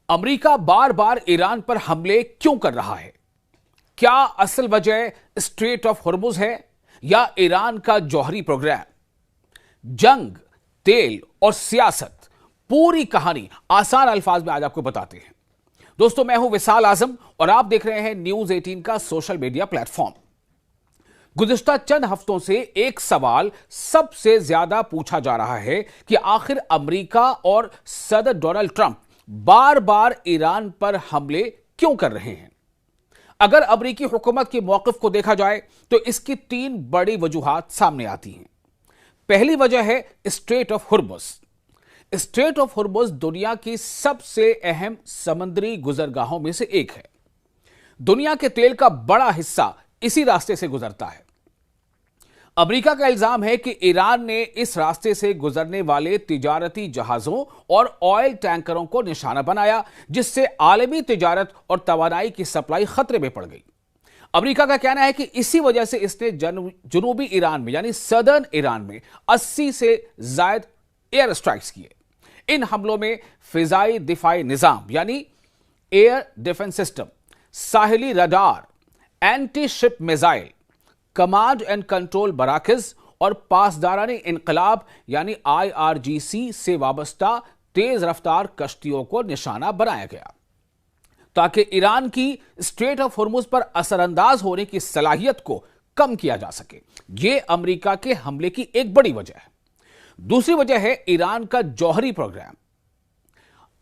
امریکہ بار بار ایران پر حملے کیوں کر رہا ہے؟ کیا اصل وجہ اسٹریٹ آف ہرمز ہے یا ایران کا جوہری پروگرام؟ جنگ، تیل اور سیاست، پوری کہانی آسان الفاظ میں آج آپ کو بتاتے ہیں۔ دوستو، میں ہوں وصال اعظم اور آپ دیکھ رہے ہیں نیوز 18 کا سوشل میڈیا پلیٹ فارم۔ گزشتہ چند ہفتوں سے ایک سوال سب سے زیادہ پوچھا جا رہا ہے کہ آخر امریکہ اور صدر ڈونلڈ ٹرمپ بار بار ایران پر حملے کیوں کر رہے ہیں؟ اگر امریکی حکومت کے موقف کو دیکھا جائے تو اس کی 3 بڑی وجوہات سامنے آتی ہیں۔ پہلی وجہ ہے strait of Hormuz. Strait of Hormuz دنیا کی سب سے اہم سمندری گزرگاہوں میں سے ایک ہے۔ دنیا کے تیل کا بڑا حصہ اسی راستے سے گزرتا ہے۔ امریکہ کا الزام ہے کہ ایران نے اس راستے سے گزرنے والے تجارتی جہازوں اور آئل ٹینکروں کو نشانہ بنایا، جس سے عالمی تجارت اور توانائی کی سپلائی خطرے میں پڑ گئی۔ امریکہ کا کہنا ہے کہ اسی وجہ سے اس نے جنوبی ایران میں یعنی سدرن ایران میں 80 سے زائد ایئر اسٹرائکس کیے۔ ان حملوں میں فضائی دفاعی نظام یعنی ایئر ڈیفنس سسٹم، ساحلی radar, anti ship missile, command and control مراکز اور پاسداران انقلاب یعنی IRGC سے وابستہ تیز رفتار کشتیوں کو نشانہ بنایا گیا تاکہ ایران کی اسٹریٹ آف ہرمز پر اثر انداز ہونے کی صلاحیت کو کم کیا جا سکے۔ یہ امریکہ کے حملے کی ایک بڑی وجہ ہے۔ دوسری وجہ ہے ایران کا جوہری پروگرام۔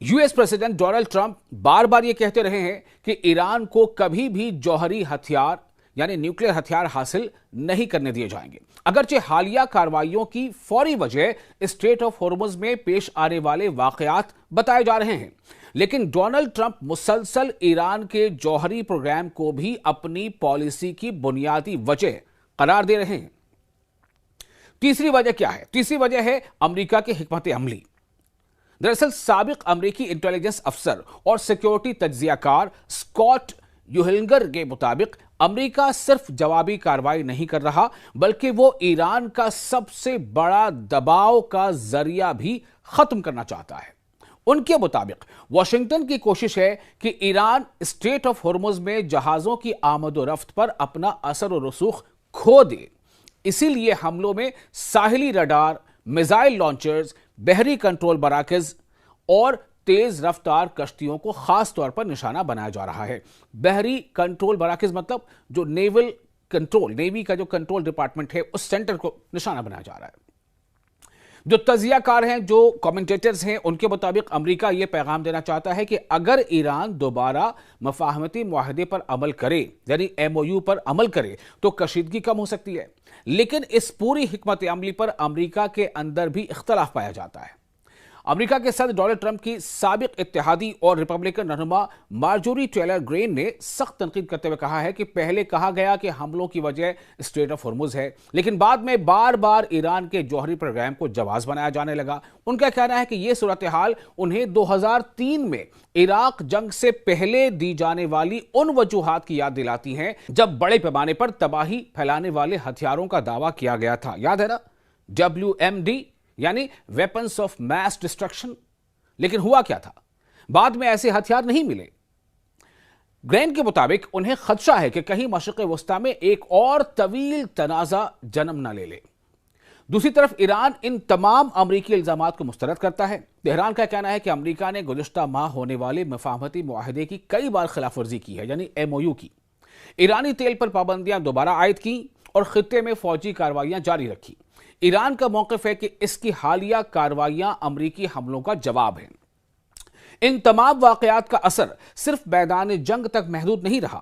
US پریزیڈنٹ ڈونلڈ ٹرمپ بار بار یہ کہتے رہے ہیں کہ ایران کو کبھی بھی جوہری ہتھیار یعنی نیوکلیر ہتھیار حاصل نہیں کرنے دیے جائیں گے۔ اگرچہ حالیہ کارروائیوں کی فوری وجہ اسٹریٹ آف ہرمز میں پیش آنے والے واقعات بتائے جا رہے ہیں، لیکن ڈونلڈ ٹرمپ مسلسل ایران کے جوہری پروگرام کو بھی اپنی پالیسی کی بنیادی وجہ قرار دے رہے ہیں۔ تیسری وجہ کیا ہے؟ تیسری وجہ ہے امریکہ کی حکمت عملی۔ دراصل سابق امریکی انٹیلیجنس افسر اور سیکیورٹی تجزیہ کار اسکاٹ یوہلنگر کے مطابق امریکہ صرف جوابی کارروائی نہیں کر رہا بلکہ وہ ایران کا سب سے بڑا دباؤ کا ذریعہ بھی ختم کرنا چاہتا ہے۔ ان کے مطابق واشنگٹن کی کوشش ہے کہ ایران اسٹریٹ آف ہرمز میں جہازوں کی آمد و رفت پر اپنا اثر و رسوخ کھو دے۔ اسی لیے حملوں میں ساحلی رڈار، میزائل لانچرز، بحری کنٹرول مراکز اور تیز رفتار کشتیوں کو خاص طور پر نشانہ بنایا جا رہا ہے۔ بحری کنٹرول مراکز مطلب جو نیوی کا جو کنٹرول ڈپارٹمنٹ ہے اس سینٹر کو نشانہ بنایا جا رہا ہے۔ جو تجزیہ کار ہیں، جو کمنٹیٹرز ہیں، ان کے مطابق امریکہ یہ پیغام دینا چاہتا ہے کہ اگر ایران دوبارہ مفاہمتی معاہدے پر عمل کرے یعنی MOU پر عمل کرے تو کشیدگی کم ہو سکتی ہے، لیکن اس پوری حکمت عملی پر امریکہ کے اندر بھی اختلاف پایا جاتا ہے۔ امریکہ کے صدر ڈونلڈ ٹرمپ کی سابق اتحادی اور ریپبلکن رہنما مارجوری ٹیلر گرین نے سخت تنقید کرتے ہوئے کہا ہے کہ پہلے کہا گیا کہ حملوں کی وجہ اسٹریٹ آف ہرمز ہے، لیکن بعد میں بار بار ایران کے جوہری پروگرام کو جواز بنایا جانے لگا۔ ان کا کہنا ہے کہ یہ صورتحال انہیں 2003 میں عراق جنگ سے پہلے دی جانے والی ان وجوہات کی یاد دلاتی ہیں جب بڑے پیمانے پر تباہی پھیلانے والے ہتھیاروں کا دعویٰ کیا گیا تھا۔ یاد ہے نا؟ WMD یعنی ویپنز آف میس ڈسٹرکشن۔ لیکن ہوا کیا تھا؟ بعد میں ایسے ہتھیار نہیں ملے۔ گرین کے مطابق انہیں خدشہ ہے کہ کہیں مشرق وسطی میں ایک اور طویل تنازع جنم نہ لے لے۔ دوسری طرف ایران ان تمام امریکی الزامات کو مسترد کرتا ہے۔ تہران کا کہنا ہے کہ امریکہ نے گزشتہ ماہ ہونے والے مفاہمتی معاہدے کی کئی بار خلاف ورزی کی ہے یعنی MOU کی۔ ایرانی تیل پر پابندیاں دوبارہ عائد کی اور خطے میں فوجی کارروائیاں جاری رکھی۔ ایران کا موقف ہے کہ اس کی حالیہ کارروائیاں امریکی حملوں کا جواب ہیں۔ ان تمام واقعات کا اثر صرف میدان جنگ تک محدود نہیں رہا۔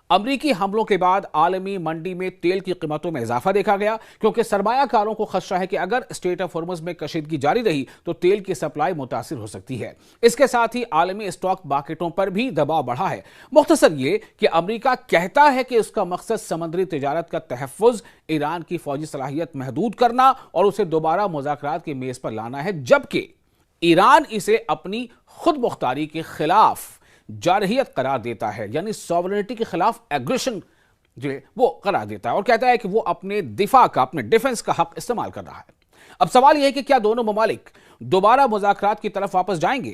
امریکی حملوں کے بعد عالمی منڈی میں تیل کی قیمتوں میں اضافہ دیکھا گیا کیونکہ سرمایہ کاروں کو خدشہ ہے کہ اگر اسٹریٹ آف ہرمز میں کشیدگی جاری رہی تو تیل کی سپلائی متاثر ہو سکتی ہے۔ اس کے ساتھ ہی عالمی اسٹاک مارکیٹوں پر بھی دباؤ بڑھا ہے۔ مختصر یہ کہ امریکہ کہتا ہے کہ اس کا مقصد سمندری تجارت کا تحفظ، ایران کی فوجی صلاحیت محدود کرنا اور اسے دوبارہ مذاکرات کی میز پر لانا ہے، جبکہ ایران اسے اپنی خود مختاری کے خلاف جارحیت قرار دیتا ہے یعنی سوورنٹی کے خلاف ایگریشن جو ہے وہ قرار دیتا ہے اور کہتا ہے کہ وہ اپنے دفاع کا، اپنے ڈیفنس کا حق استعمال کر رہا ہے۔ اب سوال یہ ہے کہ کیا دونوں ممالک دوبارہ مذاکرات کی طرف واپس جائیں گے؟